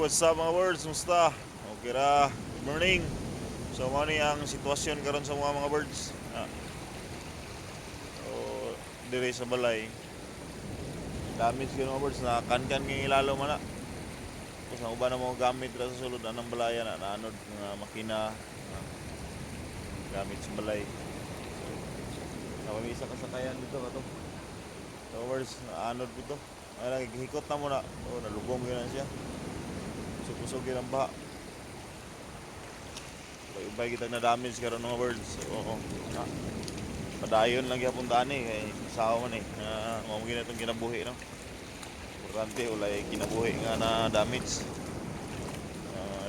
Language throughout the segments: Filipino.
what's up mga birds? Musta? Okay ra. Good morning. So, ano ang sitwasyon karon sa mga birds? So, dire sa balay. Damage kayo mga birds na kan-kan ng ilalo man na. Tapos ang uban na mga gamit ra sa sulod anang balaya na naanod nga makina gamit sa balay. So, isa kasakayan dito kato. So, birds naanod dito. Ay naghikot na mo na. Oh, nalubong yun na siya. Pusog yun ang baha. Ibay kita na damage karon mga birds. Oo. Padayon lang gyapon daan kay sawa man mao gyud itong kinabuhi no. Importante ulay kinabuhi nga na damage.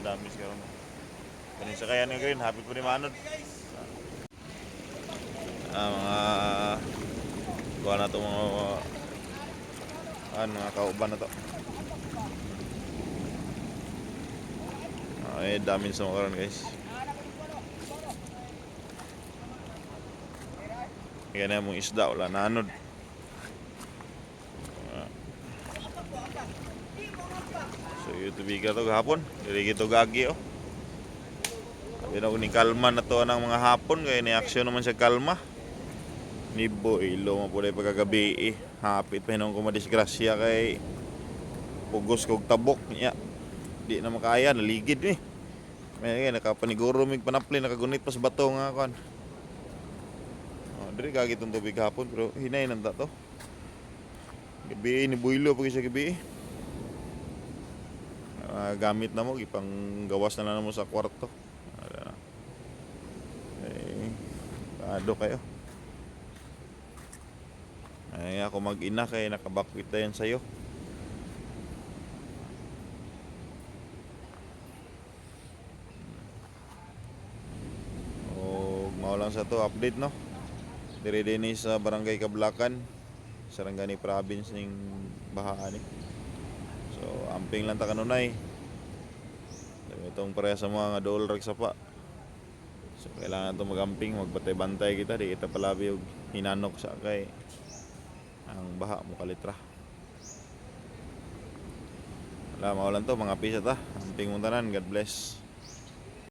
Damage karon. Kani sa kayan nga green, happy po ni manod. Mga kuha na itong mga kauban na to. Damage sa mga karon guys. Kaya na mong isda, wala nanod. So ito biga to gahapon, dili gito gagi oh. Sabi na ko ni kalma na to ng mga hapon, kaya ni aksyon naman siya kalma. Nibo, ilo mo po na pagkagabi hapit pa hinong ko madisgrasya kay pugos kog tabok niya. Di na makaya, naligid May nakapaniguro mig panapli, nakagunit pa sa bato nga kan. Diri gagi itong tubig hapon pero hinay nanda to. Gabi ni builo pag siya gabi. Gamit na mo ipang gawas na lang mo sa kwarto. Ado kayo. Ay ako mag-ina kay nakabakwit na yan sa'yo. O mao lang sa to update no. Diri din sa Barangay Kablakan, Sarangani Province ning baha ani. So amping lang ta kanunay. Itong pareha sa mga dool rag sapa. So kailangan to magamping, magbantay-bantay kita di kita palabi og hinanok sa kay ang baha mo kalitra. Wala mao lang to mga pisa ta. Amping mo tanan, God bless.